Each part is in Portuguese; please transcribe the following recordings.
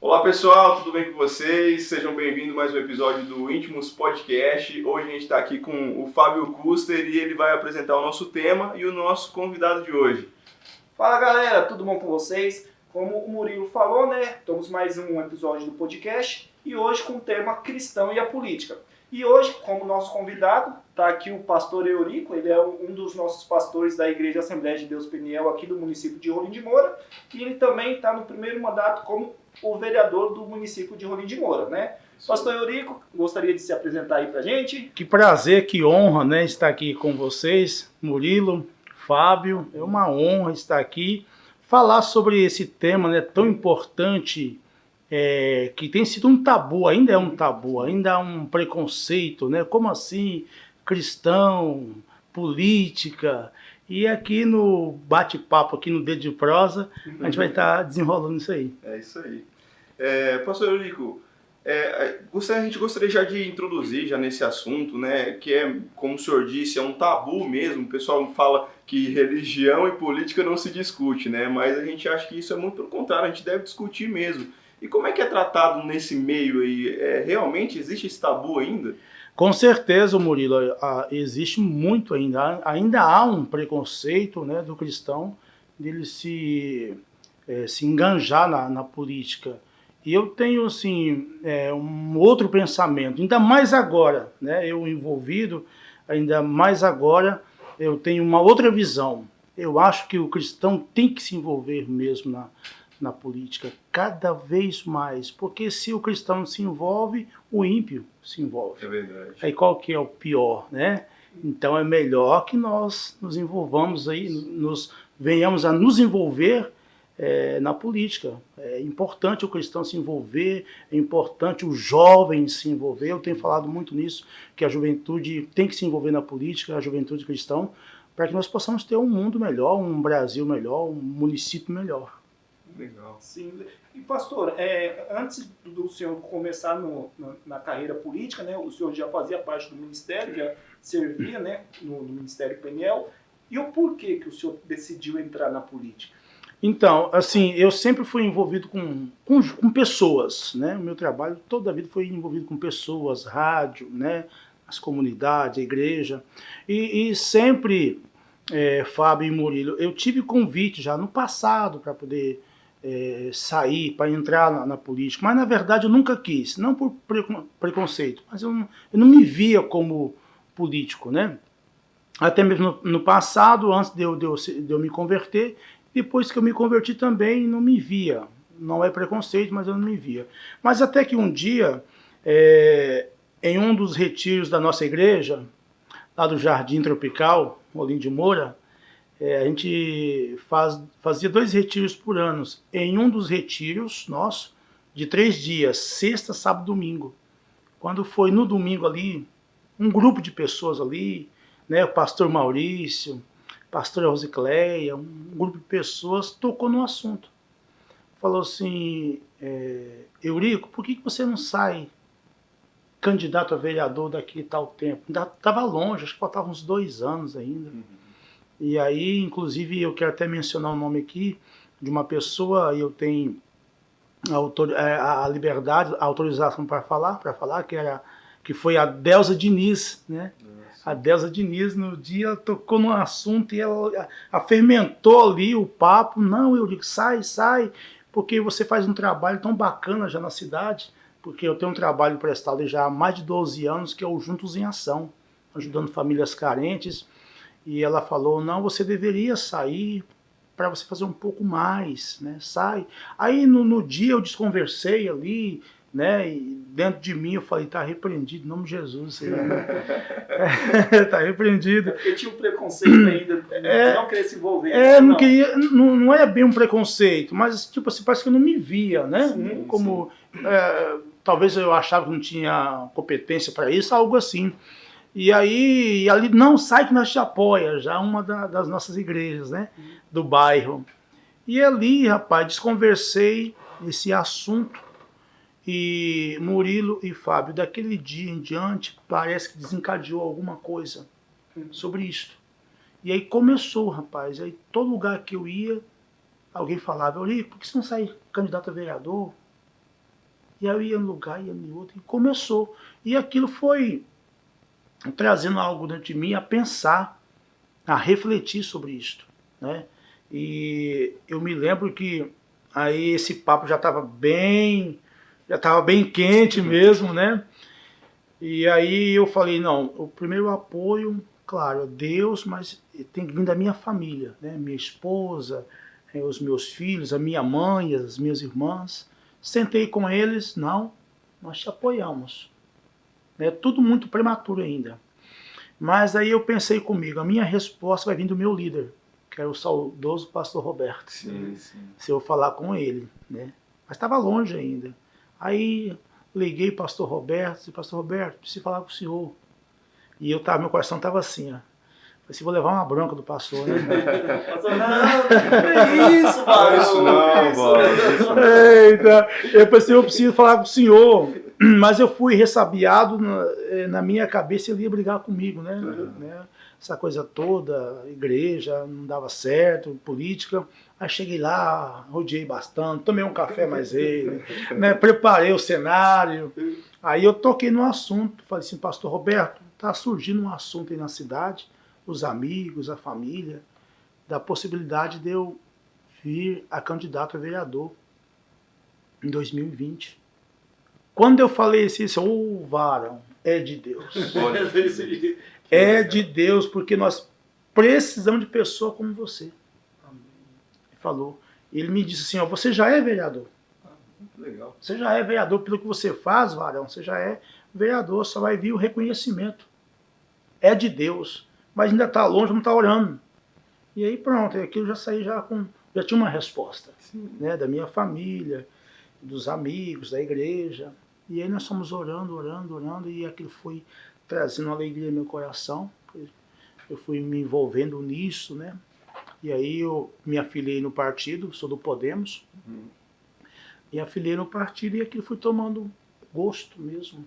Olá pessoal, tudo bem com vocês? Sejam bem-vindos a mais um episódio do Íntimos Podcast. Hoje a gente está aqui com o Fábio Custer e ele vai apresentar o nosso tema e o nosso convidado de hoje. Fala galera, tudo bom com vocês? Como o Murilo falou, né? Estamos mais um episódio do podcast e hoje com o tema cristão e a política. E hoje, como nosso convidado, está aqui o pastor Eurico, ele é um dos nossos pastores da Igreja Assembleia de Deus Peniel aqui do município de Rolim de Moura e ele também está no primeiro mandato como o vereador do município de Rolim de Moura, né? Pastor Eurico, gostaria de se apresentar aí pra gente? Que prazer, que honra, né, estar aqui com vocês, Murilo, Fábio, é uma honra estar aqui, falar sobre esse tema, né, tão importante, que tem sido um tabu, ainda é um tabu, ainda há um preconceito, né, como assim, cristão, política, e aqui no bate-papo, aqui no Dedo de Prosa, a gente vai estar desenrolando isso aí. É isso aí. Pastor Eurico, a gente gostaria já de introduzir já nesse assunto, né, que é, como o senhor disse, é um tabu mesmo. O pessoal fala que religião e política não se discute, né, mas a gente acha que isso é muito pelo contrário, a gente deve discutir mesmo. E como é que é tratado nesse meio aí? Realmente existe esse tabu ainda? Com certeza, Murilo, existe muito ainda. Ainda há um preconceito, né, do cristão dele se enganjar na política. E eu tenho, assim, um outro pensamento, ainda mais agora, né, eu envolvido, ainda mais agora, eu tenho uma outra visão. Eu acho que o cristão tem que se envolver mesmo na política, cada vez mais, porque se o cristão se envolve, o ímpio se envolve. É verdade. Aí qual que é o pior, né? Então é melhor que nós nos envolvamos aí, venhamos a nos envolver na política. É importante o cristão se envolver, é importante o jovem se envolver. Eu tenho falado muito nisso, que a juventude tem que se envolver na política, a juventude cristã, para que nós possamos ter um mundo melhor, um Brasil melhor, um município melhor. Legal. Sim. E pastor, antes do senhor começar na carreira política, né, o senhor já fazia parte do ministério, já servia, né, no Ministério Peniel. E o porquê que o senhor decidiu entrar na política? Então, assim, eu sempre fui envolvido com pessoas, né? O meu trabalho toda a vida foi envolvido com pessoas, rádio, né? As comunidades, a igreja. E sempre, Fábio e Murilo, eu tive convite já no passado para poder sair, para entrar na política, mas na verdade eu nunca quis, não por preconceito, mas eu não me via como político, né? Até mesmo no passado, antes de eu me converter, depois que eu me converti também não me via, não é preconceito, mas eu não me via. Mas até que um dia, em um dos retiros da nossa igreja, lá do Jardim Tropical, Rolim de Moura, a gente fazia 2 retiros por ano. Em um dos retiros nossos, de 3 dias, sexta, sábado, domingo. Quando foi no domingo ali, um grupo de pessoas ali, né, o pastor Maurício, pastora Rosicléia, um grupo de pessoas tocou no assunto. Falou assim, Eurico, por que você não sai candidato a vereador daqui a tal tempo? Ainda estava longe, acho que faltavam uns 2 anos ainda. E aí, inclusive, eu quero até mencionar o nome aqui de uma pessoa, eu tenho a liberdade, a autorização para falar, que foi a Delza Diniz, né? Nossa. A Delza Diniz, no dia, tocou no assunto e ela fermentou ali o papo. Não, eu digo, sai, porque você faz um trabalho tão bacana já na cidade, porque eu tenho um trabalho prestado já há mais de 12 anos, que é o Juntos em Ação, ajudando famílias carentes. E ela falou, não, você deveria sair para você fazer um pouco mais, né? Sai. Aí no dia eu desconversei ali, né? E dentro de mim eu falei, tá repreendido, em nome de Jesus. Tá repreendido. Porque tinha um preconceito ainda, não queria se envolver. Não queria, não é bem um preconceito, mas tipo assim, parece que eu não me via, né? Sim, como talvez eu achava que não tinha competência para isso, algo assim. E aí, ali, não, sai que nós te apoia, já uma das nossas igrejas, né, do bairro. E ali, rapaz, desconversei esse assunto E Murilo e Fábio, daquele dia em diante, parece que desencadeou alguma coisa sobre isto. E aí começou, rapaz. Aí todo lugar que eu ia, alguém falava, Eurico, por que você não sai candidato a vereador? E aí eu ia em um lugar, ia em outro, e começou. E aquilo foi trazendo algo dentro de mim a pensar, a refletir sobre isto, né? E eu me lembro que aí esse papo já estava bem quente mesmo, né? E aí eu falei, não, o primeiro apoio, claro, é Deus, mas tem que vir da minha família, né? Minha esposa, os meus filhos, a minha mãe, as minhas irmãs. Sentei com eles, não, nós te apoiamos. É tudo muito prematuro ainda. Mas aí eu pensei comigo, a minha resposta vai vir do meu líder, que era o saudoso pastor Roberto. Sim, sim. Se eu falar com ele, né? Mas estava longe ainda. Aí liguei para o pastor Roberto, disse, pastor Roberto, preciso falar com o senhor. E meu coração estava assim, ó. Falei, vou levar uma bronca do pastor, né? Pastor, não é isso, mano. Isso não, Bob. Eita, eu pensei, eu preciso falar com o senhor. Mas eu fui ressabiado na minha cabeça, ele ia brigar comigo, né? Essa coisa toda, igreja, não dava certo, política. Aí cheguei lá, rodeei bastante, tomei um café mais ele, né? Preparei o cenário. Aí eu toquei no assunto, falei assim, pastor Roberto, tá surgindo um assunto aí na cidade, os amigos, a família, da possibilidade de eu vir a candidato a vereador em 2020. Quando eu falei isso, varão, é de Deus. É de Deus, porque nós precisamos de pessoa como você. Ele falou. Ele me disse assim, ó, você já é vereador. Legal. Você já é vereador pelo que você faz, varão, você já é vereador, só vai vir o reconhecimento. É de Deus, mas ainda está longe, não está orando. E aí pronto, aquilo já saí já tinha uma resposta, né, da minha família, dos amigos, da igreja. E aí nós fomos orando, e aquilo foi trazendo uma alegria no meu coração. Eu fui me envolvendo nisso, né? E aí eu me afiliei no partido, sou do Podemos. Me afiliei no partido e aquilo foi tomando gosto mesmo.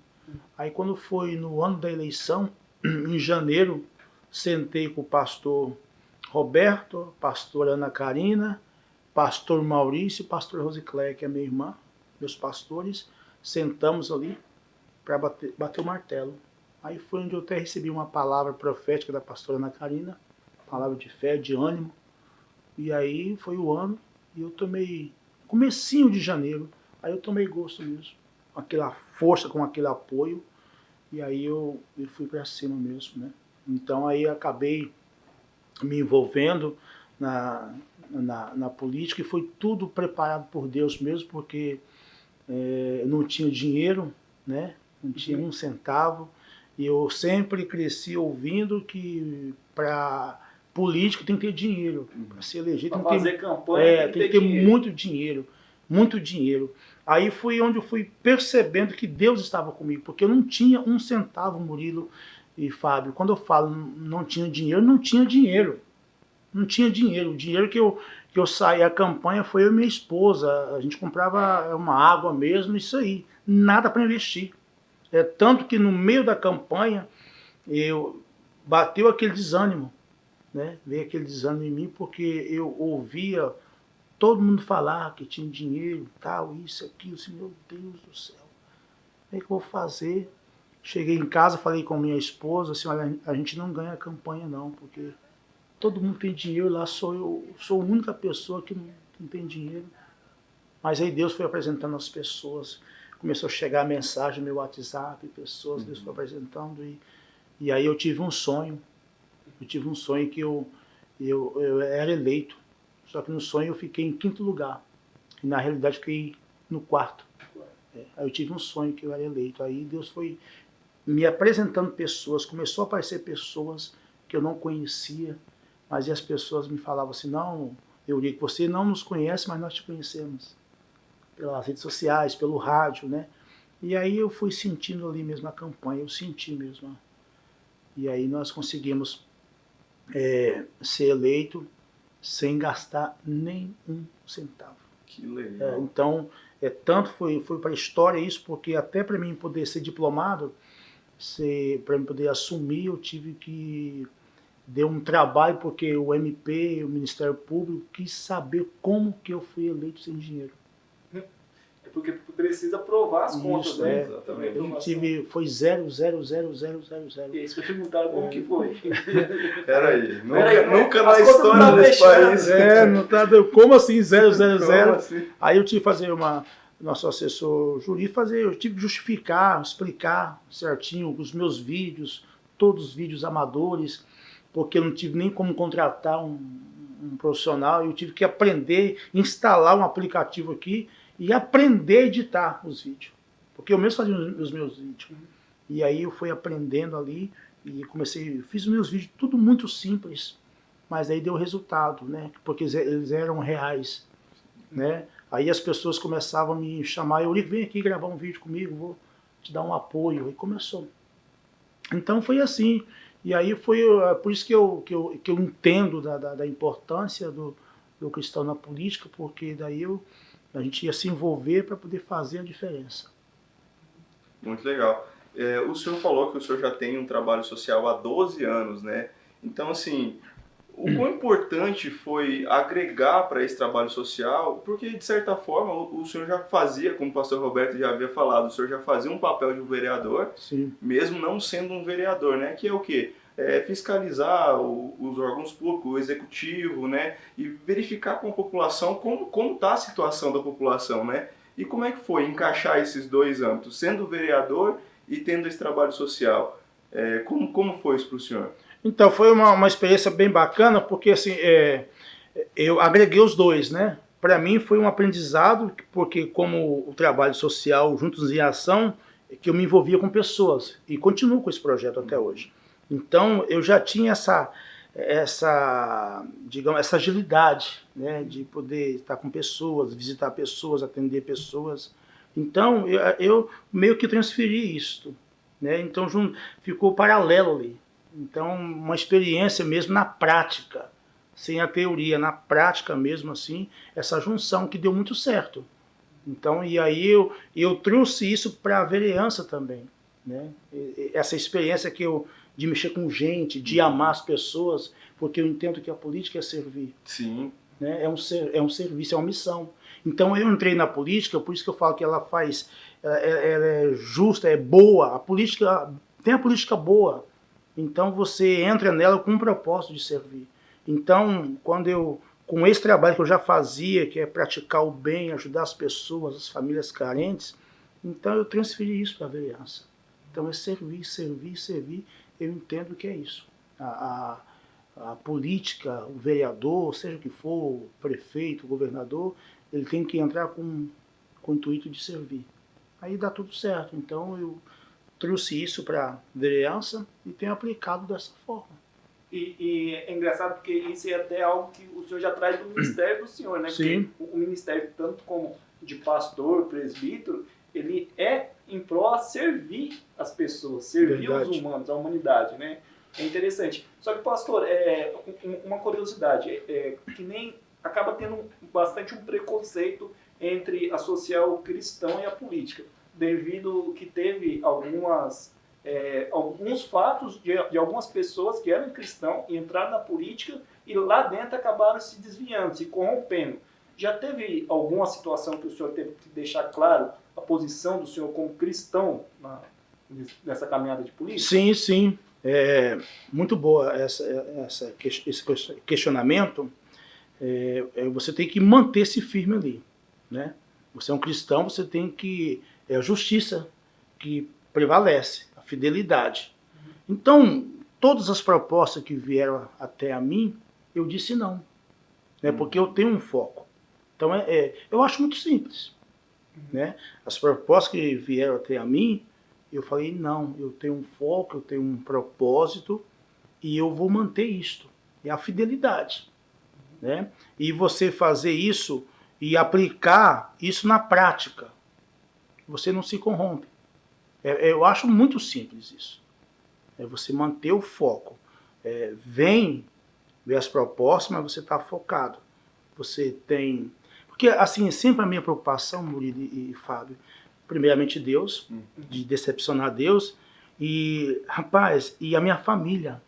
Aí quando foi no ano da eleição, em janeiro, sentei com o pastor Roberto, pastor Ana Karina, pastor Maurício e pastor Rosicléia, que é minha irmã, meus pastores, sentamos ali para bater o martelo. Aí foi onde eu até recebi uma palavra profética da pastora Ana Karina, palavra de fé, de ânimo. E aí foi o ano, e eu tomei, comecinho de janeiro, aí eu tomei gosto mesmo, com aquela força, com aquele apoio, e aí eu fui para cima mesmo, né? Então aí eu acabei me envolvendo na política, e foi tudo preparado por Deus mesmo, porque eu não tinha dinheiro, né? Não tinha um centavo, e eu sempre cresci ouvindo que para político tem que ter dinheiro, para se eleger Para tem que fazer ter, campanha tem que ter muito dinheiro, muito dinheiro. Aí foi onde eu fui percebendo que Deus estava comigo, porque eu não tinha um centavo, Murilo e Fábio. Quando eu falo não tinha dinheiro, não tinha dinheiro. Não tinha dinheiro. O dinheiro que eu saí, a campanha foi eu e minha esposa. A gente comprava uma água mesmo, isso aí. Nada para investir. Tanto que no meio da campanha, bateu aquele desânimo. Né? Veio aquele desânimo em mim, porque eu ouvia todo mundo falar que tinha dinheiro, tal, isso, aquilo. Assim, meu Deus do céu. O que eu vou fazer? Cheguei em casa, falei com minha esposa, assim, olha, a gente não ganha a campanha não, porque todo mundo tem dinheiro, lá sou a única pessoa que não tem dinheiro. Mas aí Deus foi apresentando as pessoas, começou a chegar a mensagem no meu WhatsApp, pessoas, Deus foi apresentando, e aí eu tive um sonho. Eu tive um sonho que eu era eleito, só que no sonho eu fiquei em 5º lugar, e na realidade fiquei no 4º. Aí eu tive um sonho que eu era eleito, aí Deus foi me apresentando pessoas, começou a aparecer pessoas que eu não conhecia, mas as pessoas me falavam assim, não, Eurico, você não nos conhece, mas nós te conhecemos. Pelas redes sociais, pelo rádio, né? E aí eu fui sentindo ali mesmo a campanha, eu senti mesmo. E aí nós conseguimos ser eleito sem gastar nem um centavo. Que legal. Então, Tanto foi para a história isso, porque até para mim poder ser diplomado, para mim poder assumir, eu tive que deu um trabalho, porque o MP, o Ministério Público, quis saber como que eu fui eleito sem dinheiro. É porque precisa provar as contas, Isso, né? Exatamente. Foi 0,0000000. E aí vocês perguntaram como que foi. Peraí, Peraí, nunca as na contas não história tá desse fechando. país. Não tá, como assim 000? Como assim? Aí eu tive que fazer nosso assessor jurídico, eu tive que justificar, explicar certinho os meus vídeos, todos os vídeos amadores, porque eu não tive nem como contratar um profissional, eu tive que aprender, instalar um aplicativo aqui e aprender a editar os vídeos. Porque eu mesmo fazia os meus vídeos. E aí eu fui aprendendo ali e fiz os meus vídeos tudo muito simples, mas aí deu resultado, né? Porque eles eram reais, né? Aí as pessoas começavam a me chamar, Eurico, vem aqui gravar um vídeo comigo, vou te dar um apoio. E começou. Então foi assim. E aí foi por isso que eu entendo da importância do cristão na política, porque daí a gente ia se envolver para poder fazer a diferença. Muito legal. O senhor falou que o senhor já tem um trabalho social há 12 anos, né? Então, assim, o quão importante foi agregar para esse trabalho social, porque, de certa forma, o senhor já fazia, como o pastor Roberto já havia falado, o senhor já fazia um papel de um vereador, Sim. mesmo não sendo um vereador, né? Que é o quê? Fiscalizar os órgãos públicos, o executivo, né? E verificar com a população como está a situação da população, né? E como é que foi encaixar esses dois âmbitos, sendo vereador e tendo esse trabalho social? Como foi isso para o senhor? Então, foi uma experiência bem bacana, porque assim, eu agreguei os dois, né? Para mim foi um aprendizado, porque como o trabalho social Juntos em Ação, que eu me envolvia com pessoas, e continuo com esse projeto até hoje. Então, eu já tinha digamos, essa agilidade, né, de poder estar com pessoas, visitar pessoas, atender pessoas. Então, eu meio que transferi isso, né? Então, ficou paralelo ali. Então, uma experiência mesmo na prática, sem a teoria, na prática mesmo assim, essa junção que deu muito certo. Então, e aí eu trouxe isso para a vereança também, né? Essa experiência de mexer com gente, de amar as pessoas, porque eu entendo que a política é servir. Sim. Né? É um serviço, é uma missão. Então eu entrei na política, por isso que eu falo que ela é justa, é boa. Tem a política boa. Então você entra nela com um propósito de servir. Então, com esse trabalho que eu já fazia, que é praticar o bem, ajudar as pessoas, as famílias carentes, então eu transferi isso para a vereança. Então é servir, servir, servir. Eu entendo que é isso. A política, o vereador, seja o que for, o prefeito, o governador, ele tem que entrar com o intuito de servir. Aí dá tudo certo. Então eu trouxe isso para a vereança e tenho aplicado dessa forma. E é engraçado porque isso é até algo que o senhor já traz do ministério do senhor, né? Sim. Porque o ministério, tanto como de pastor, presbítero, ele é em prol a servir as pessoas, servir Verdade. os humanos, a humanidade, né? É interessante. Só que, pastor, uma curiosidade, que nem acaba tendo bastante um preconceito entre associar o cristão e a política, devido que teve alguns fatos de algumas pessoas que eram cristãos e entraram na política e lá dentro acabaram se desviando, se corrompendo. Já teve alguma situação que o senhor teve que deixar claro a posição do senhor como cristão nessa caminhada de política? Sim, sim. Muito boa esse questionamento. Você tem que manter-se firme ali, né? Você é um cristão, você tem que... É a justiça que prevalece, a fidelidade. Então, todas as propostas que vieram até a mim, eu disse não, né? Porque eu tenho um foco. Então, eu acho muito simples, né? As propostas que vieram até a mim, eu falei, não, eu tenho um foco, eu tenho um propósito e eu vou manter isto. É a fidelidade, né? E você fazer isso e aplicar isso na prática. Você não se corrompe. Eu acho muito simples isso. É você manter o foco. Vem ver as propostas, mas você está focado. Você tem... Porque, assim, sempre a minha preocupação, Murilo e Fábio, primeiramente Deus, de decepcionar Deus, e, rapaz, e a minha família.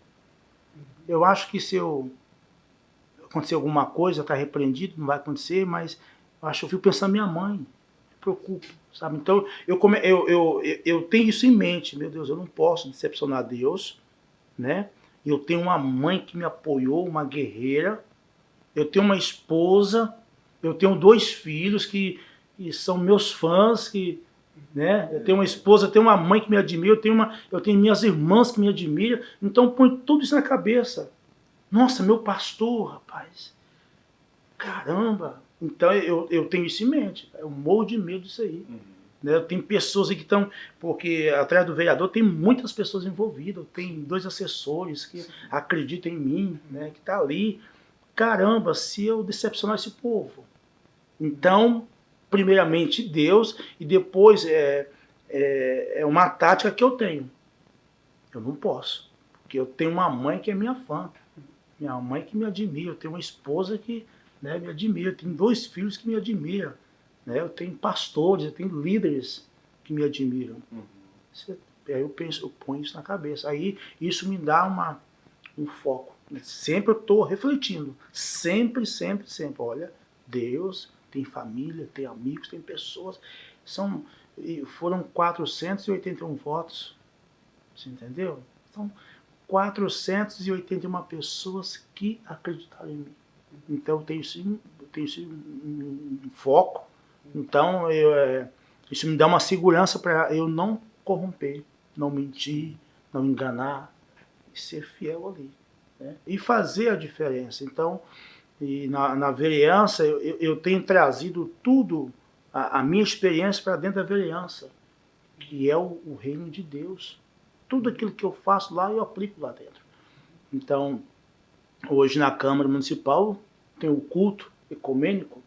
Eu acho que se acontecer alguma coisa, está repreendido, não vai acontecer, mas eu fico pensando na minha mãe, me preocupo, sabe? Então, eu tenho isso em mente, meu Deus, eu não posso decepcionar Deus, né? Eu tenho uma mãe que me apoiou, uma guerreira, eu tenho uma esposa, eu tenho 2 filhos que são meus fãs, né? Eu tenho uma esposa, eu tenho uma mãe que me admira, eu tenho minhas irmãs que me admiram, então põe tudo isso na cabeça. Nossa, meu pastor, rapaz, caramba! Então eu tenho isso em mente, eu morro de medo disso aí. Né? Tem pessoas aí que estão, porque atrás do vereador tem muitas pessoas envolvidas, tem 2 assessores que acreditam em mim, né? Que tá ali. Caramba, se eu decepcionar esse povo. Então, primeiramente Deus, e depois é uma tática que eu tenho. Eu não posso, porque eu tenho uma mãe que é minha fã, minha mãe que me admira, eu tenho uma esposa que, né, me admira, eu tenho 2 filhos que me admiram. Né? Eu tenho pastores, eu tenho líderes que me admiram. Aí eu ponho isso na cabeça. Aí isso me dá um foco. Sempre eu estou refletindo. Sempre, sempre, sempre. Olha, Deus tem família, tem amigos, tem pessoas. Foram 481 votos. Você entendeu? São 481 pessoas que acreditaram em mim. Então eu tenho um foco. Então, isso me dá uma segurança para eu não corromper, não mentir, não enganar, e ser fiel ali. Né? E fazer a diferença. Então, e na vereança, eu tenho trazido tudo, a minha experiência para dentro da vereança, que é o reino de Deus. Tudo aquilo que eu faço lá, eu aplico lá dentro. Então, hoje na Câmara Municipal, tem o culto ecumênico,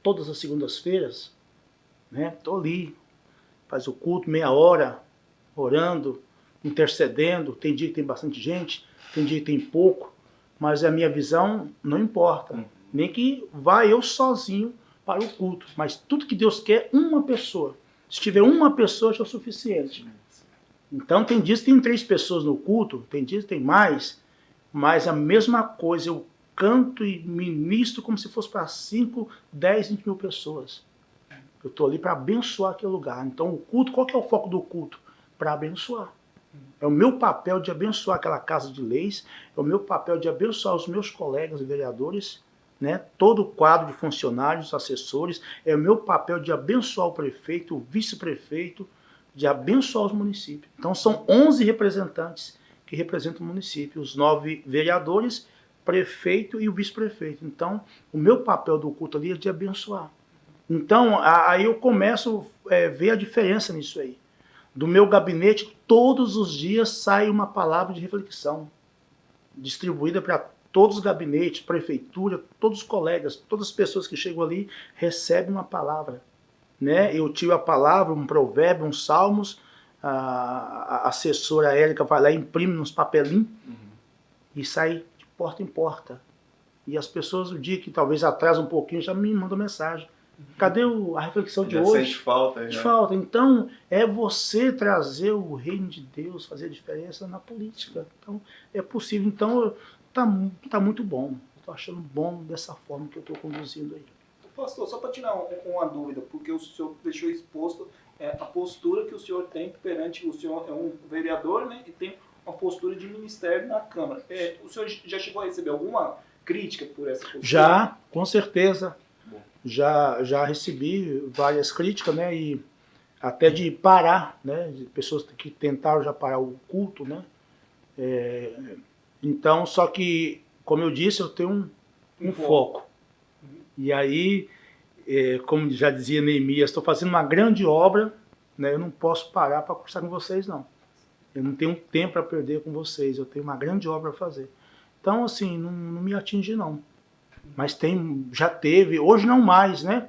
todas as segundas-feiras, né? Estou ali, faz o culto, meia hora, orando, intercedendo. Tem dia que tem bastante gente, tem dia que tem pouco, mas a minha visão não importa. Nem que vá eu sozinho para o culto, mas tudo que Deus quer, uma pessoa. Se tiver uma pessoa, já é o suficiente. Então tem dias que tem 3 pessoas no culto, tem dias que tem mais, mas a mesma coisa, eu canto e ministro como se fosse para 5, 10, 20 mil pessoas. Eu estou ali para abençoar aquele lugar. Então o culto, qual que é o foco do culto? Para abençoar. É o meu papel de abençoar aquela casa de leis, é o meu papel de abençoar os meus colegas vereadores, né? Todo o quadro de funcionários, assessores, é o meu papel de abençoar o prefeito, o vice-prefeito, de abençoar os municípios. Então são 11 representantes que representam o município, os 9 vereadores, prefeito e o vice-prefeito. Então, o meu papel do culto ali é de abençoar. Então, aí eu começo a ver a diferença nisso aí. Do meu gabinete, todos os dias sai uma palavra de reflexão, distribuída para todos os gabinetes, prefeitura, todos os colegas, todas as pessoas que chegam ali recebem uma palavra. Né? Eu tiro a palavra, um provérbio, uns salmos, a assessora Érica vai lá e imprime nos papelinhos e sai de porta em porta. E as pessoas, o dia que talvez atrasa um pouquinho, já me mandam mensagem. Cadê a reflexão de hoje? Sente falta. Já. Falta. Então, é você trazer o reino de Deus, fazer a diferença na política. Então, é possível. Então, tá muito bom. Estou achando bom dessa forma que eu estou conduzindo aí. Pastor, só para tirar uma dúvida, porque o senhor deixou exposto a postura que o senhor tem perante, o senhor é um vereador, né, e tem uma postura de ministério na Câmara. O senhor já chegou a receber alguma crítica por essa postura? Já, com certeza. Já recebi várias críticas, né, e até de parar, né, de pessoas que tentaram já parar o culto, né. Então, só que, como eu disse, eu tenho um foco. E aí, como já dizia Neemias, estou fazendo uma grande obra, né, eu não posso parar para conversar com vocês, não. Eu não tenho tempo para perder com vocês, eu tenho uma grande obra a fazer. Então, assim, não me atinge, não. Mas já teve, hoje não mais, né?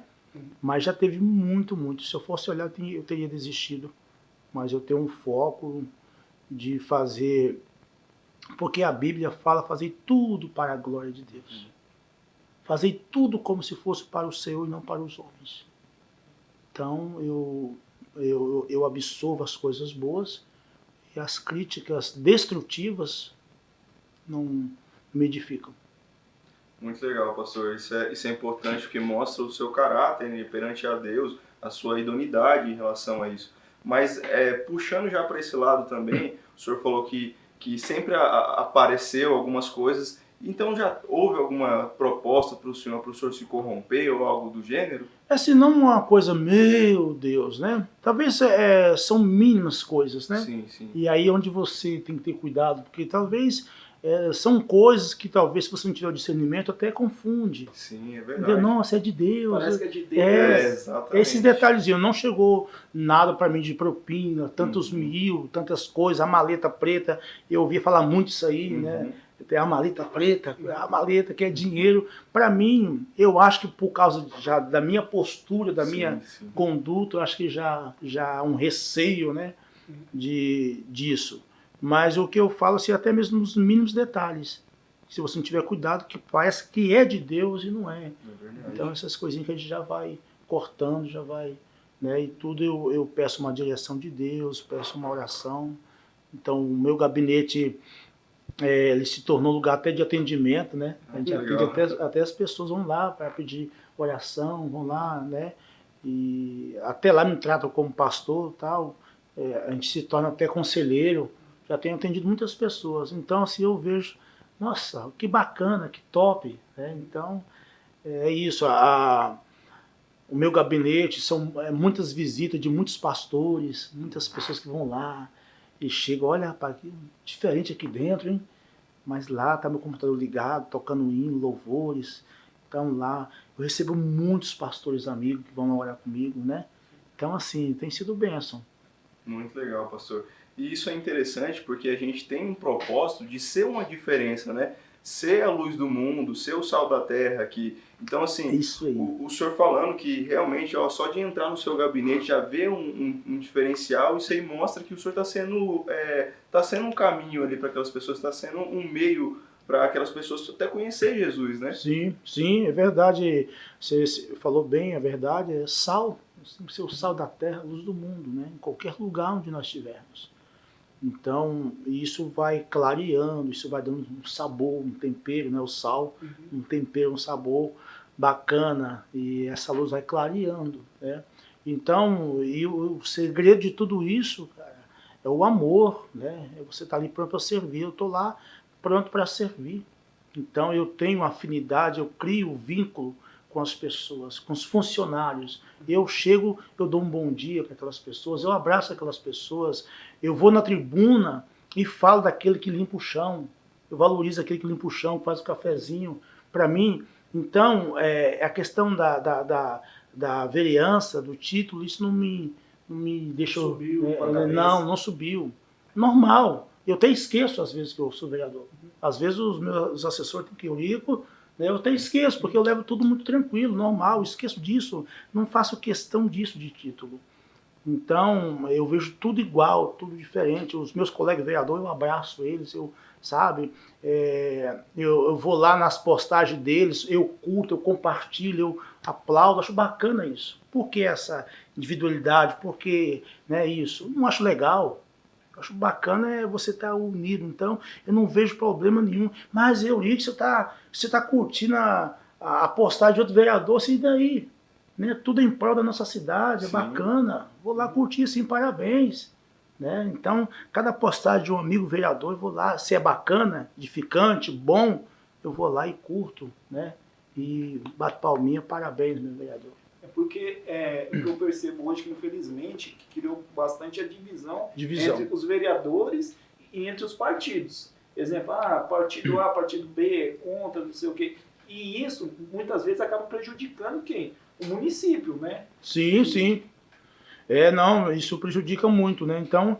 Mas já teve muito, muito. Se eu fosse olhar, eu teria desistido. Mas eu tenho um foco de fazer, porque a Bíblia fala fazer tudo para a glória de Deus. fazei tudo como se fosse para o Senhor e não para os homens. Então eu absorvo as coisas boas e as críticas destrutivas não me edificam. Muito legal, pastor. Isso é importante porque mostra o seu caráter, né, perante a Deus, a sua idoneidade em relação a isso. Mas puxando já para esse lado também, o senhor falou que sempre apareceu algumas coisas. Então já houve alguma proposta para o senhor se corromper ou algo do gênero? Se não uma coisa, meu Deus, né? Talvez são mínimas coisas, né? Sim, sim. E aí onde você tem que ter cuidado, porque talvez são coisas que talvez se você não tiver o discernimento até confunde. Sim, é Entendeu? verdade. Nossa, é de Deus. Parece que é de Deus. Exatamente. Esses detalhezinhos, não chegou nada para mim de propina, tantos mil, tantas coisas, a maleta preta, eu ouvia falar muito isso aí, né? Tem a maleta preta, a maleta que é dinheiro. Para mim, eu acho que por causa já da minha postura, da minha conduta, eu acho que já há um receio, né, disso. Mas o que eu falo, assim, até mesmo nos mínimos detalhes. Se você não tiver cuidado, que parece que é de Deus e não é. Então essas coisinhas que a gente já vai cortando, já vai, né? E tudo eu peço uma direção de Deus, peço uma oração. Então o meu gabinete, ele se tornou lugar até de atendimento, né? A gente atende até as pessoas vão lá para pedir oração, vão lá, né? E até lá me tratam como pastor e tal. A gente se torna até conselheiro. Já tenho atendido muitas pessoas. Então assim eu vejo, nossa, que bacana, que top, né? Então é isso. O meu gabinete são muitas visitas de muitos pastores, muitas pessoas que vão lá e chegam, olha rapaz, que diferente aqui dentro, hein? Mas lá está meu computador ligado, tocando hino, louvores. Então lá eu recebo muitos pastores amigos que vão orar comigo, né? Então assim, tem sido bênção. Muito legal, pastor. E isso é interessante porque a gente tem um propósito de ser uma diferença, né? Ser a luz do mundo, ser o sal da terra aqui. Então, assim, isso aí. O senhor falando que realmente, só de entrar no seu gabinete já vê um diferencial, isso aí mostra que o senhor está sendo um caminho ali para aquelas pessoas, está sendo um meio para aquelas pessoas até conhecer Jesus, né? Sim, é verdade. Você falou bem, é verdade. É sal, tem que ser o sal da terra, a luz do mundo, né? Em qualquer lugar onde nós estivermos. Então, isso vai clareando, isso vai dando um sabor, um tempero, né? O sal, um tempero, um sabor bacana, e essa luz vai clareando, né? Então, e o segredo de tudo isso, cara, é o amor, né? Você está ali pronto para servir, eu estou lá pronto para servir. Então, eu tenho afinidade, eu crio vínculo com as pessoas, com os funcionários. Eu chego, eu dou um bom dia para aquelas pessoas, eu abraço aquelas pessoas, eu vou na tribuna e falo daquele que limpa o chão, eu valorizo aquele que limpa o chão, faz o cafezinho para mim. Então, a questão da vereança, do título, isso não me deixou... Subiu, não subiu. Normal. Eu até esqueço às vezes que eu sou vereador. Às vezes os meus assessores têm que ir, eu até esqueço, porque eu levo tudo muito tranquilo, normal, esqueço disso, não faço questão disso de título. Então, eu vejo tudo igual, tudo diferente. Os meus colegas vereadores, eu abraço eles, eu vou lá nas postagens deles, eu curto, eu compartilho, eu aplaudo, acho bacana isso. Por que essa individualidade? Por que, né, isso? Não acho legal. Acho bacana você estar unido, então eu não vejo problema nenhum. Mas Eurico, você tá curtindo a postagem de outro vereador, assim, daí, né? Tudo em prol da nossa cidade, é bacana. Vou lá curtir, assim, parabéns. Né? Então, cada postagem de um amigo vereador, eu vou lá, se é bacana, edificante, bom, eu vou lá e curto, né? E bato palminha, parabéns, meu vereador. Porque o que eu percebo hoje que, infelizmente, criou bastante a divisão entre os vereadores e entre os partidos. Exemplo, partido A, partido B, contra, não sei o quê. E isso, muitas vezes, acaba prejudicando quem? O município, né? Sim. Não, isso prejudica muito, né? Então,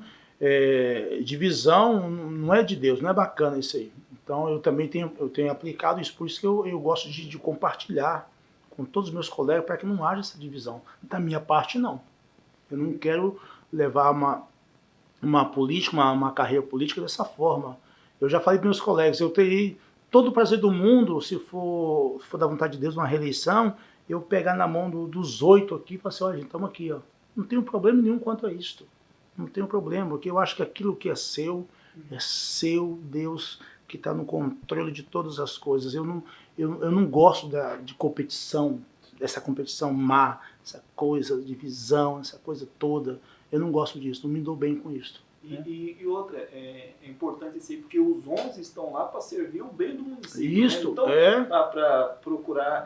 divisão não é de Deus, não é bacana isso aí. Então, eu também tenho aplicado isso, por isso que eu gosto de compartilhar com todos os meus colegas, para que não haja essa divisão. Da minha parte, não. Eu não quero levar uma política, uma carreira política dessa forma. Eu já falei para meus colegas, eu terei todo o prazer do mundo, se for da vontade de Deus, uma reeleição, eu pegar na mão dos 8 aqui e falar assim, olha, gente, estamos aqui, ó. Não tenho problema nenhum quanto a isto. Não tenho problema, porque eu acho que aquilo que é seu, Deus que está no controle de todas as coisas. Eu não gosto de competição, dessa competição má, essa coisa de divisão, essa coisa toda. Eu não gosto disso, não me dou bem com isso. E outra, é importante isso aí, porque os 11 estão lá para servir o bem do município. Isso, né? Então, para procurar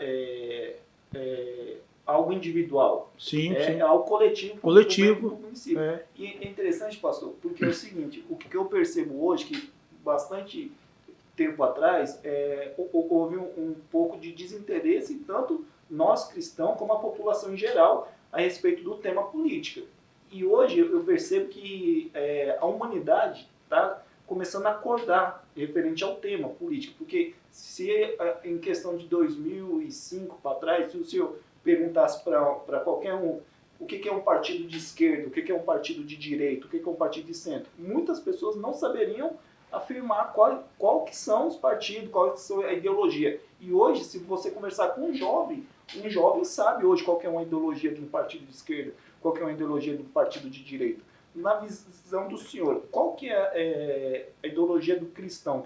algo individual. Sim, é sim. algo coletivo. Coletivo. Do município. É. E é interessante, pastor, porque é o seguinte, o que eu percebo hoje, que bastante tempo atrás, houve um pouco de desinteresse, tanto nós cristãos como a população em geral, a respeito do tema política. E hoje eu percebo que a humanidade está começando a acordar referente ao tema político, porque se em questão de 2005 para trás, se o senhor perguntasse para qualquer um o que é um partido de esquerda, o que é um partido de direita, o que é um partido de centro, muitas pessoas não saberiam afirmar qual que são os partidos, qual que são a ideologia. E hoje, se você conversar com um jovem sabe hoje qual que é uma ideologia de um partido de esquerda, qual que é uma ideologia de um partido de direita. Na visão do senhor, qual que é a ideologia do cristão?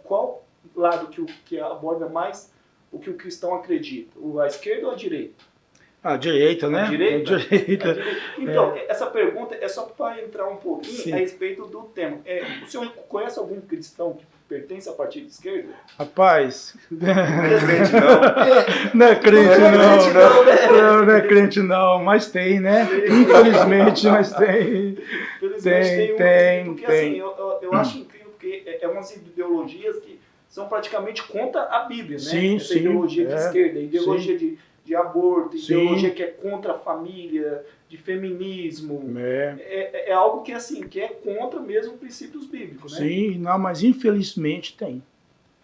Qual lado que aborda mais o que o cristão acredita? A esquerda ou a direita? A direita, né? A direita? A direita. Então, essa pergunta é só para entrar um pouquinho Sim. a respeito do tema. O senhor conhece algum cristão que pertence a partido de esquerda? Rapaz, Presente não. não é crente né? não é crente não, mas tem, né? Infelizmente, mas tem. Infelizmente Tem, porque tem. assim, eu acho incrível, porque é umas ideologias que são praticamente contra a Bíblia, né? Sim, Essa sim, ideologia de esquerda, ideologia de aborto, Sim. ideologia que é contra a família, de feminismo. É algo que, assim, que é contra mesmo princípios bíblicos, né? Sim, não, mas infelizmente tem.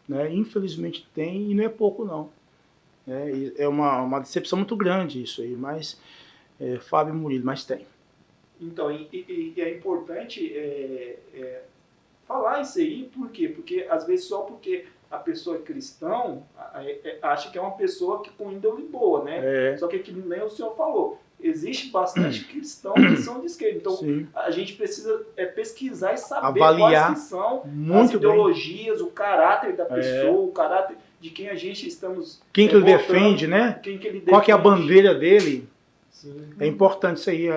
Né? Infelizmente tem, e não é pouco não. É uma decepção muito grande isso aí, mas Fábio Murilo, mas tem. Então, e é importante falar isso aí, por quê? Porque às vezes só porque a pessoa é cristão, acha que é uma pessoa que com índole boa, né? Só que nem o senhor falou, existe bastante cristãos que são de esquerda. Então, Sim. a gente precisa pesquisar e saber Avaliar quais que são muito as ideologias, o caráter da pessoa, o caráter de quem a gente estamos quem que ele votando, defende, né? Quem que ele Qual que é a defende. bandeira dele? Sim. É importante isso aí,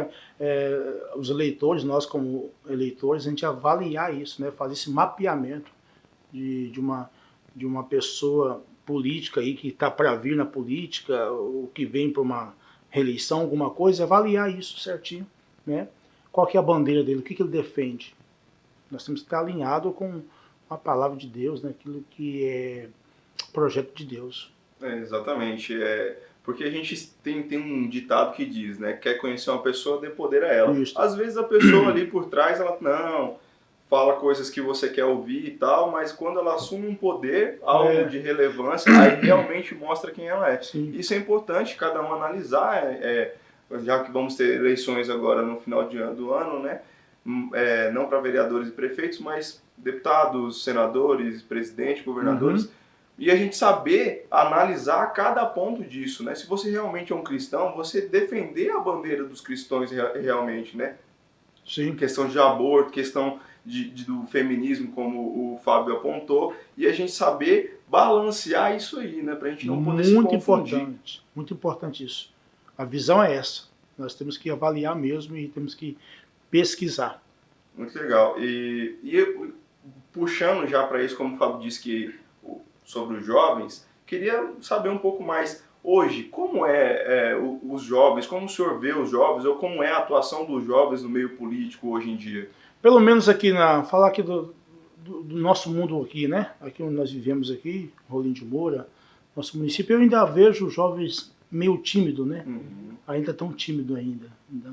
os eleitores, nós como eleitores, a gente avaliar isso, né? Fazer esse mapeamento de uma pessoa política aí que está para vir na política, ou que vem para uma reeleição, alguma coisa, avaliar isso certinho, né? Qual que é a bandeira dele, o que ele defende. Nós temos que estar alinhado com a palavra de Deus, né? Aquilo que é projeto de Deus. Exatamente. Porque a gente tem um ditado que diz, né? Quer conhecer uma pessoa, dê poder a ela. Isso. Às vezes a pessoa ali por trás, ela não fala coisas que você quer ouvir e tal, mas quando ela assume um poder, algo de relevância, aí realmente mostra quem ela é. Sim. Isso é importante, cada um analisar, já que vamos ter eleições agora no final do ano, né? Não para vereadores e prefeitos, mas deputados, senadores, presidente, governadores, e a gente saber analisar cada ponto disso, né? Se você realmente é um cristão, você defender a bandeira dos cristãos realmente, né? Sim. Questão de aborto, questão do feminismo, como o Fábio apontou, e a gente saber balancear isso aí, né? Pra gente não poder se confundir. Muito importante isso. A visão é essa. Nós temos que avaliar mesmo e temos que pesquisar. Muito legal. E puxando já para isso, como o Fábio disse sobre os jovens, queria saber um pouco mais hoje, como os jovens, como o senhor vê os jovens, ou como é a atuação dos jovens no meio político hoje em dia? Pelo menos aqui, falar aqui do nosso mundo aqui, né? Aqui onde nós vivemos aqui, Rolim de Moura, nosso município, eu ainda vejo os jovens meio tímidos, né? Ainda estão tímidos ainda